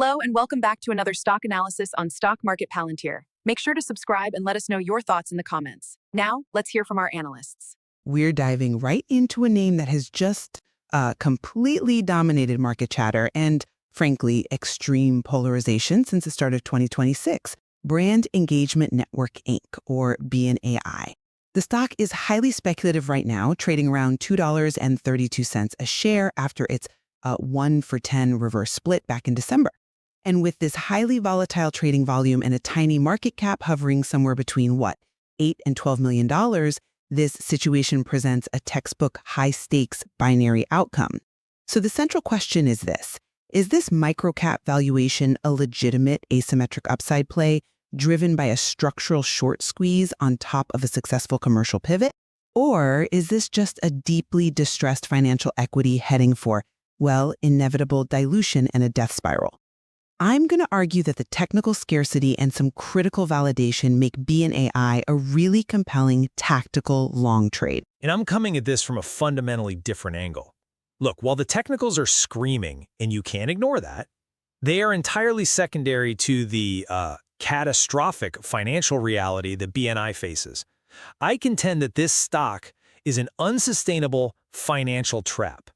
Hello and welcome back to another stock analysis on Stock Market Palantir. Make sure to subscribe and let us know your thoughts in the comments. Now, let's hear from our analysts. We're diving right into a name that has just completely dominated market chatter and, frankly, extreme polarization since the start of 2026, Brand Engagement Network, Inc., or BNAI. The stock is highly speculative right now, trading around $2.32 a share after its 1-for-10 reverse split back in December. And with this highly volatile trading volume and a tiny market cap hovering somewhere between, $8 and $12 million, this situation presents a textbook high-stakes binary outcome. So the central question is this: is this microcap valuation a legitimate asymmetric upside play driven by a structural short squeeze on top of a successful commercial pivot? Or is this just a deeply distressed financial equity heading for, inevitable dilution and a death spiral? I'm going to argue that the technical scarcity and some critical validation make BNAI a really compelling tactical long trade. And I'm coming at this from a fundamentally different angle. Look, while the technicals are screaming, and you can't ignore that, they are entirely secondary to the catastrophic financial reality that BNI faces. I contend that this stock is an unsustainable financial trap.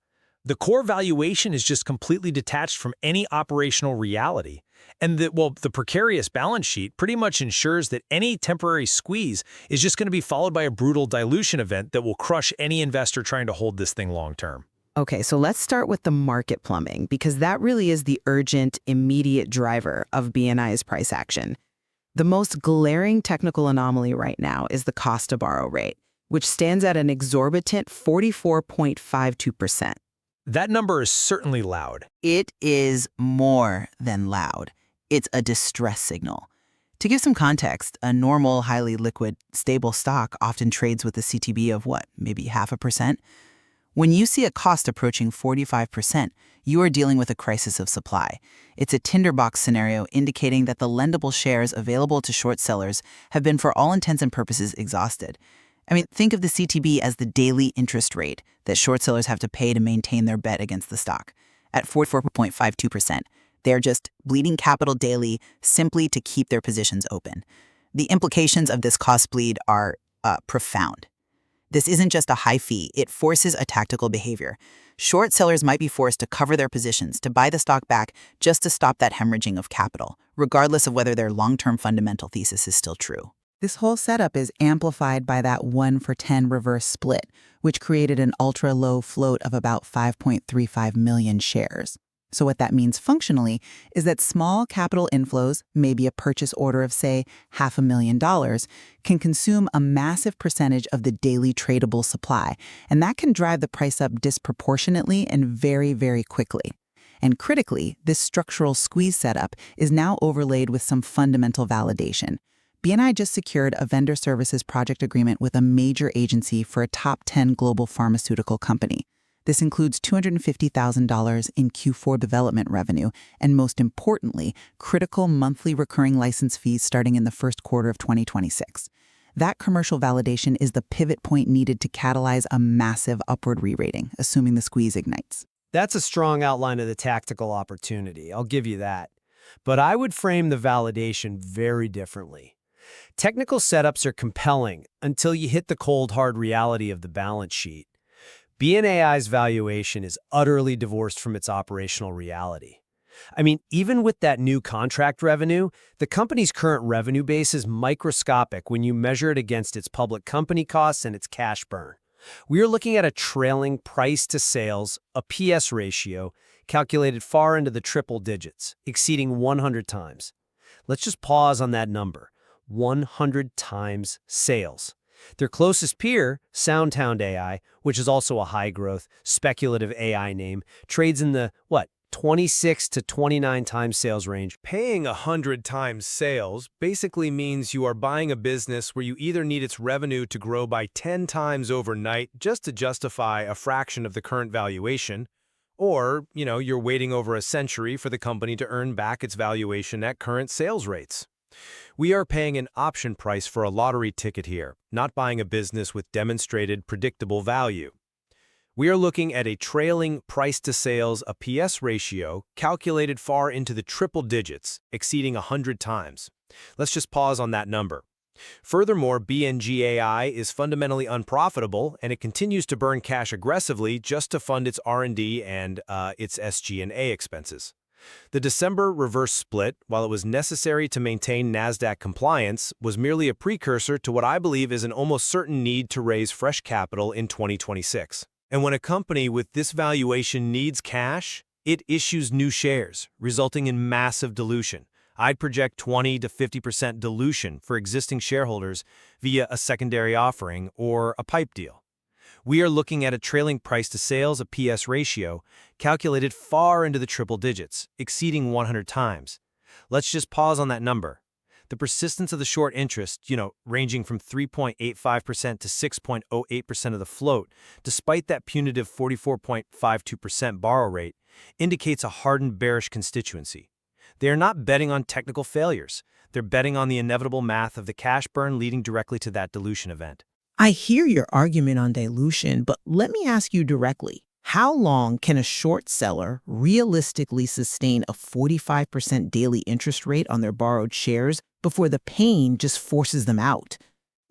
The core valuation is just completely detached from any operational reality. And the precarious balance sheet pretty much ensures that any temporary squeeze is just going to be followed by a brutal dilution event that will crush any investor trying to hold this thing long term. Okay, so let's start with the market plumbing, because that really is the urgent, immediate driver of BNI's price action. The most glaring technical anomaly right now is the cost to borrow rate, which stands at an exorbitant 44.52%. That number is certainly loud. It is more than loud. It's a distress signal. To give some context, a normal, highly liquid, stable stock often trades with a CTB of maybe 0.5%? When you see a cost approaching 45%, you are dealing with a crisis of supply. It's a tinderbox scenario indicating that the lendable shares available to short sellers have been, for all intents and purposes, exhausted. Think of the CTB as the daily interest rate that short sellers have to pay to maintain their bet against the stock. At 44.52%, they're just bleeding capital daily simply to keep their positions open. The implications of this cost bleed are profound. This isn't just a high fee, it forces a tactical behavior. Short sellers might be forced to cover their positions, to buy the stock back just to stop that hemorrhaging of capital, regardless of whether their long-term fundamental thesis is still true. This whole setup is amplified by that 1-for-10 reverse split, which created an ultra-low float of about 5.35 million shares. So what that means functionally is that small capital inflows, maybe a purchase order of, say, $500,000, can consume a massive percentage of the daily tradable supply, and that can drive the price up disproportionately and very, very quickly. And critically, this structural squeeze setup is now overlaid with some fundamental validation. BNI just secured a vendor services project agreement with a major agency for a top 10 global pharmaceutical company. This includes $250,000 in Q4 development revenue, and most importantly, critical monthly recurring license fees starting in the first quarter of 2026. That commercial validation is the pivot point needed to catalyze a massive upward re-rating, assuming the squeeze ignites. That's a strong outline of the tactical opportunity, I'll give you that. But I would frame the validation very differently. Technical setups are compelling until you hit the cold, hard reality of the balance sheet. BNAI's valuation is utterly divorced from its operational reality. Even with that new contract revenue, the company's current revenue base is microscopic when you measure it against its public company costs and its cash burn. We are looking at a trailing price to sales, a PS ratio, calculated far into the triple digits, exceeding 100 times. Let's just pause on that number. 100 times sales. Their closest peer, SoundHound AI, which is also a high-growth, speculative AI name, trades in the, 26 to 29 times sales range. Paying 100 times sales basically means you are buying a business where you either need its revenue to grow by 10 times overnight just to justify a fraction of the current valuation, or, you're waiting over a century for the company to earn back its valuation at current sales rates. We are paying an option price for a lottery ticket here, not buying a business with demonstrated predictable value. We are looking at a trailing price-to-sales (PS) ratio calculated far into the triple digits, exceeding 100 times. Let's just pause on that number. Furthermore, BNAI is fundamentally unprofitable, and it continues to burn cash aggressively just to fund its R&D and its SG&A expenses. The December reverse split, while it was necessary to maintain NASDAQ compliance, was merely a precursor to what I believe is an almost certain need to raise fresh capital in 2026. And when a company with this valuation needs cash, it issues new shares, resulting in massive dilution. I'd project 20 to 50% dilution for existing shareholders via a secondary offering or a PIPE deal. We are looking at a trailing price-to-sales (PS) ratio calculated far into the triple digits, exceeding 100 times. Let's just pause on that number. The persistence of the short interest, ranging from 3.85% to 6.08% of the float, despite that punitive 44.52% borrow rate, indicates a hardened bearish constituency. They are not betting on technical failures. They're betting on the inevitable math of the cash burn leading directly to that dilution event. I hear your argument on dilution, but let me ask you directly. How long can a short seller realistically sustain a 45% daily interest rate on their borrowed shares before the pain just forces them out?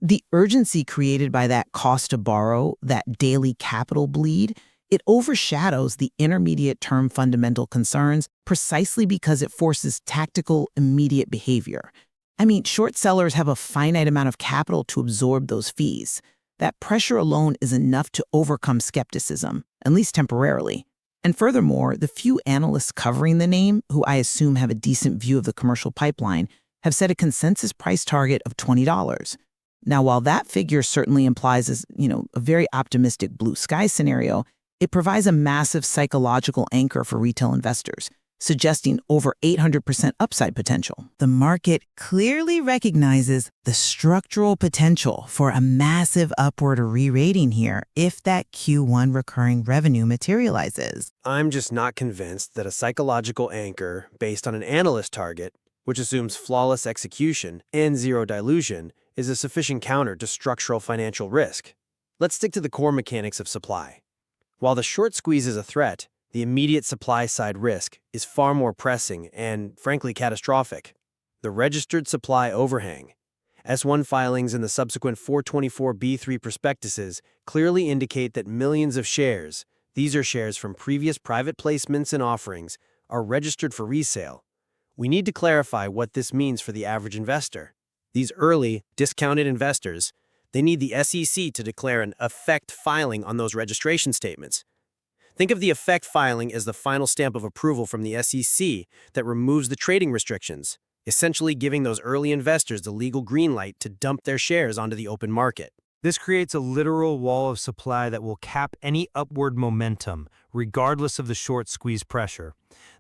The urgency created by that cost to borrow, that daily capital bleed, it overshadows the intermediate-term fundamental concerns precisely because it forces tactical, immediate behavior. I mean, short sellers have a finite amount of capital to absorb those fees. That pressure alone is enough to overcome skepticism, at least temporarily. And furthermore, the few analysts covering the name, who I assume have a decent view of the commercial pipeline, have set a consensus price target of $20. Now, while that figure certainly implies a very optimistic blue sky scenario, it provides a massive psychological anchor for retail investors, suggesting over 800% upside potential. The market clearly recognizes the structural potential for a massive upward re-rating here if that Q1 recurring revenue materializes. I'm just not convinced that a psychological anchor based on an analyst target, which assumes flawless execution and zero dilution, is a sufficient counter to structural financial risk. Let's stick to the core mechanics of supply. While the short squeeze is a threat, the immediate supply-side risk is far more pressing and, frankly, catastrophic. The registered supply overhang. S1 filings and the subsequent 424B3 prospectuses clearly indicate that millions of shares, these are shares from previous private placements and offerings, are registered for resale. We need to clarify what this means for the average investor. These early, discounted investors, they need the SEC to declare an effect filing on those registration statements. Think of the effect filing as the final stamp of approval from the SEC that removes the trading restrictions, essentially giving those early investors the legal green light to dump their shares onto the open market. This creates a literal wall of supply that will cap any upward momentum, regardless of the short squeeze pressure.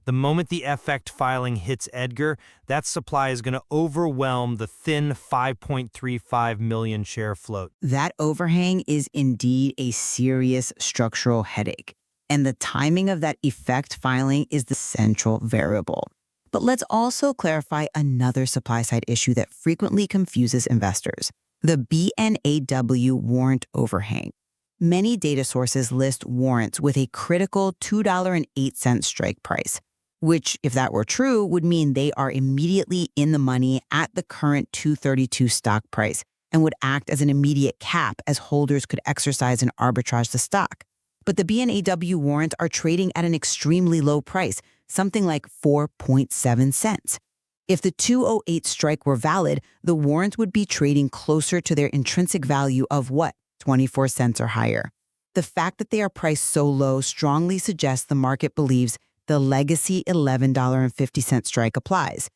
The moment the effect filing hits Edgar, that supply is going to overwhelm the thin 5.35 million share float. That overhang is indeed a serious structural headache. And the timing of that effect filing is the central variable. But let's also clarify another supply-side issue that frequently confuses investors: the BNAW warrant overhang. Many data sources list warrants with a critical $2.08 strike price, which, if that were true, would mean they are immediately in the money at the current $232 stock price and would act as an immediate cap as holders could exercise and arbitrage the stock. But the BNAW warrants are trading at an extremely low price, something like 4.7 cents. If the 208 strike were valid, the warrants would be trading closer to their intrinsic value of what? 24 cents or higher. The fact that they are priced so low strongly suggests the market believes the legacy $11.50 strike applies.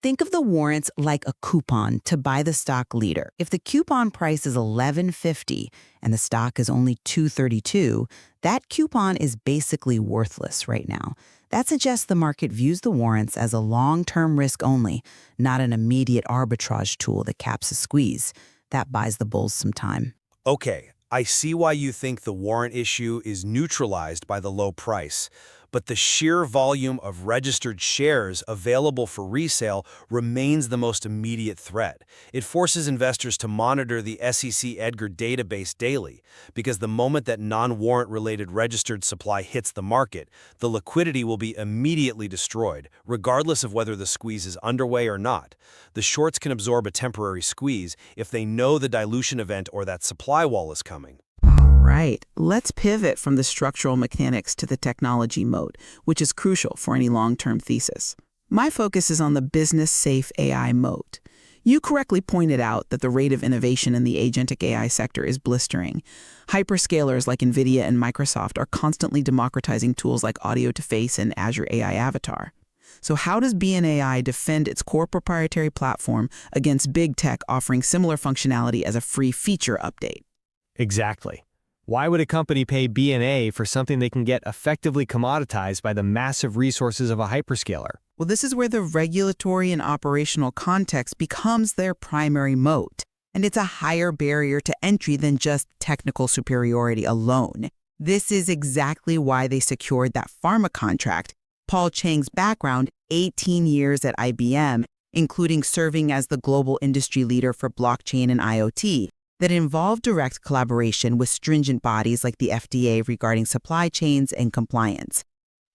Think of the warrants like a coupon to buy the stock leader. If the coupon price is $11.50 and the stock is only $2.32, that coupon is basically worthless right now. That suggests the market views the warrants as a long-term risk only, not an immediate arbitrage tool that caps a squeeze. That buys the bulls some time. Okay, I see why you think the warrant issue is neutralized by the low price. but the sheer volume of registered shares available for resale remains the most immediate threat. It forces investors to monitor the SEC Edgar database daily, because the moment that non-warrant-related registered supply hits the market, the liquidity will be immediately destroyed, regardless of whether the squeeze is underway or not. The shorts can absorb a temporary squeeze if they know the dilution event or that supply wall is coming. Right. Let's pivot from the structural mechanics to the technology moat, which is crucial for any long-term thesis. My focus is on the business-safe AI moat. You correctly pointed out that the rate of innovation in the agentic AI sector is blistering. Hyperscalers like NVIDIA and Microsoft are constantly democratizing tools like audio-to-face and Azure AI Avatar. So how does BNAI defend its core proprietary platform against big tech offering similar functionality as a free feature update? Exactly. Why would a company pay BNA for something they can get effectively commoditized by the massive resources of a hyperscaler? Well, this is where the regulatory and operational context becomes their primary moat, and it's a higher barrier to entry than just technical superiority alone. This is exactly why they secured that pharma contract. Paul Chang's background, 18 years at IBM, including serving as the global industry leader for blockchain and IoT, that involved direct collaboration with stringent bodies like the FDA regarding supply chains and compliance.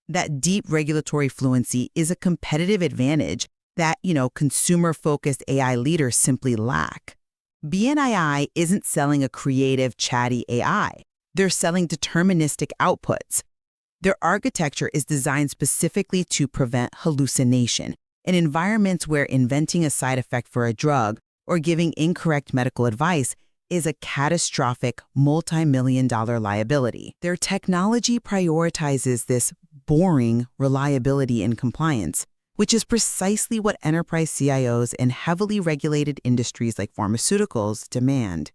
That deep regulatory fluency is a competitive advantage that, consumer-focused AI leaders simply lack. BNAI isn't selling a creative, chatty AI. They're selling deterministic outputs. Their architecture is designed specifically to prevent hallucination in environments where inventing a side effect for a drug or giving incorrect medical advice is a catastrophic multi-million-dollar liability. Their technology prioritizes this boring reliability and compliance, which is precisely what enterprise CIOs in heavily regulated industries like pharmaceuticals demand.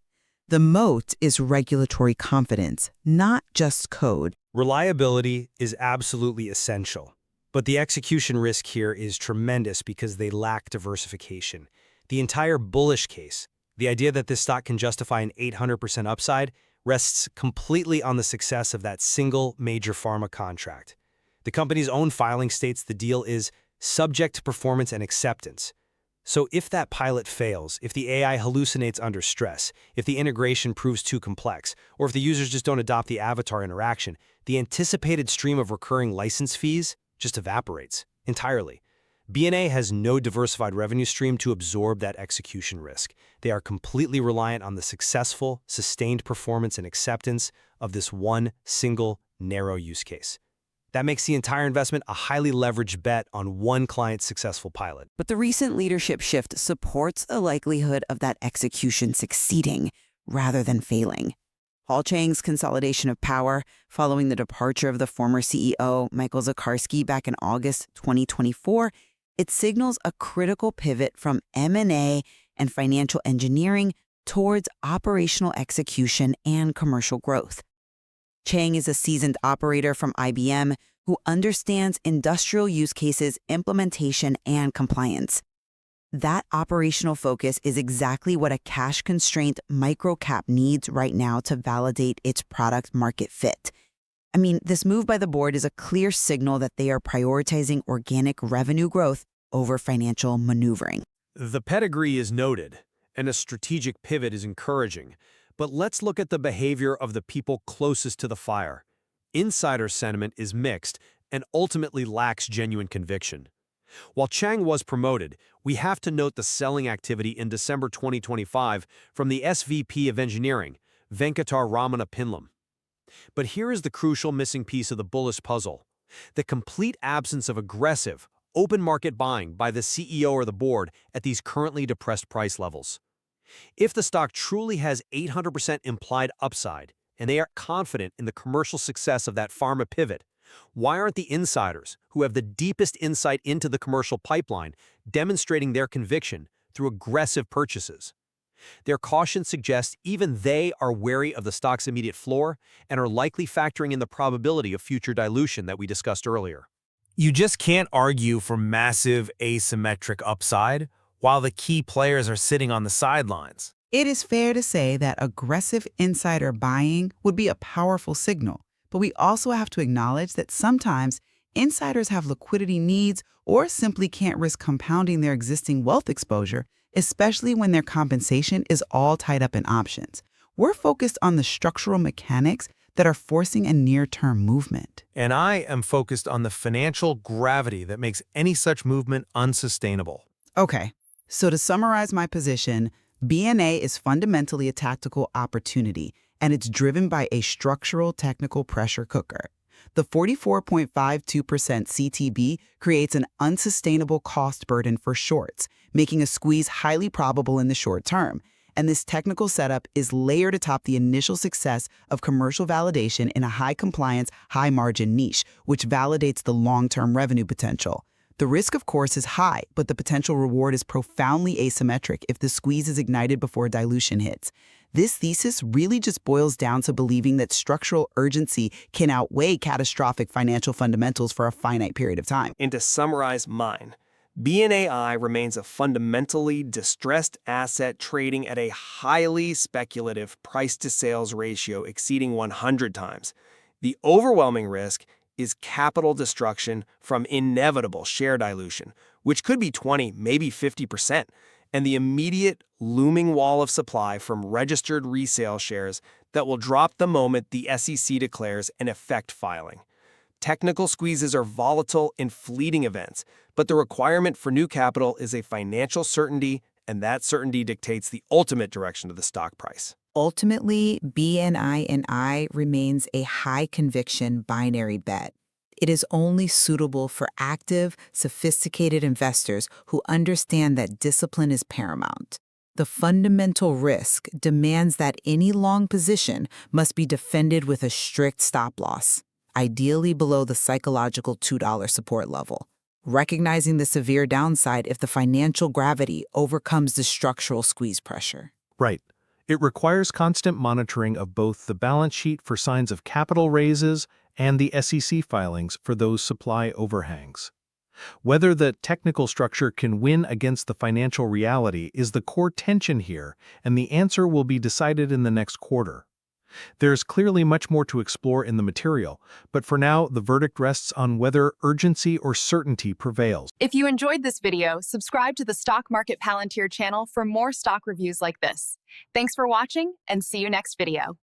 The moat is regulatory confidence, not just code. Reliability is absolutely essential, but the execution risk here is tremendous because they lack diversification. The entire bullish case, the idea that this stock can justify an 800% upside, rests completely on the success of that single major pharma contract. The company's own filing states the deal is subject to performance and acceptance. So if that pilot fails, if the AI hallucinates under stress, if the integration proves too complex, or if the users just don't adopt the avatar interaction, the anticipated stream of recurring license fees just evaporates entirely. BNA has no diversified revenue stream to absorb that execution risk. They are completely reliant on the successful, sustained performance and acceptance of this one single, narrow use case. That makes the entire investment a highly leveraged bet on one client's successful pilot. But the recent leadership shift supports the likelihood of that execution succeeding rather than failing. Paul Chang's consolidation of power following the departure of the former CEO, Michael Zakarsky, back in August 2024, it signals a critical pivot from M&A and financial engineering towards operational execution and commercial growth. Chang is a seasoned operator from IBM who understands industrial use cases, implementation, and compliance. That operational focus is exactly what a cash-constrained microcap needs right now to validate its product market fit. This move by the board is a clear signal that they are prioritizing organic revenue growth over financial maneuvering. The pedigree is noted, and a strategic pivot is encouraging. But let's look at the behavior of the people closest to the fire. Insider sentiment is mixed and ultimately lacks genuine conviction. While Chang was promoted, we have to note the selling activity in December 2025 from the SVP of Engineering, Venkatar Ramana Pinlam. But here is the crucial missing piece of the bullish puzzle: the complete absence of aggressive, open market buying by the CEO or the board at these currently depressed price levels. If the stock truly has 800% implied upside, and they are confident in the commercial success of that pharma pivot, why aren't the insiders, who have the deepest insight into the commercial pipeline, demonstrating their conviction through aggressive purchases? Their caution suggests even they are wary of the stock's immediate floor and are likely factoring in the probability of future dilution that we discussed earlier. You just can't argue for massive asymmetric upside while the key players are sitting on the sidelines. It is fair to say that aggressive insider buying would be a powerful signal, but we also have to acknowledge that sometimes Insiders have liquidity needs or simply can't risk compounding their existing wealth exposure, especially when their compensation is all tied up in options. We're focused on the structural mechanics that are forcing a near-term movement. And I am focused on the financial gravity that makes any such movement unsustainable. Okay, so to summarize my position, BNA is fundamentally a tactical opportunity, and it's driven by a structural technical pressure cooker. The 44.52% CTB creates an unsustainable cost burden for shorts, making a squeeze highly probable in the short term. And this technical setup is layered atop the initial success of commercial validation in a high-compliance, high-margin niche, which validates the long-term revenue potential. The risk, of course, is high, but the potential reward is profoundly asymmetric if the squeeze is ignited before dilution hits. This thesis really just boils down to believing that structural urgency can outweigh catastrophic financial fundamentals for a finite period of time. And to summarize mine, BNAI remains a fundamentally distressed asset trading at a highly speculative price-to-sales ratio exceeding 100 times. The overwhelming risk is capital destruction from inevitable share dilution, which could be 20, maybe 50%, and the immediate looming wall of supply from registered resale shares that will drop the moment the SEC declares an effect filing. Technical squeezes are volatile in fleeting events, but the requirement for new capital is a financial certainty, and that certainty dictates the ultimate direction of the stock price. Ultimately, BNI remains a high-conviction binary bet. It is only suitable for active, sophisticated investors who understand that discipline is paramount. The fundamental risk demands that any long position must be defended with a strict stop-loss, ideally below the psychological $2 support level, recognizing the severe downside if the financial gravity overcomes the structural squeeze pressure. Right. It requires constant monitoring of both the balance sheet for signs of capital raises and the SEC filings for those supply overhangs. Whether the technical structure can win against the financial reality is the core tension here, and the answer will be decided in the next quarter. There's clearly much more to explore in the material, but for now, the verdict rests on whether urgency or certainty prevails. If you enjoyed this video, subscribe to the Stock Market Palantir channel for more stock reviews like this. Thanks for watching, and see you next video.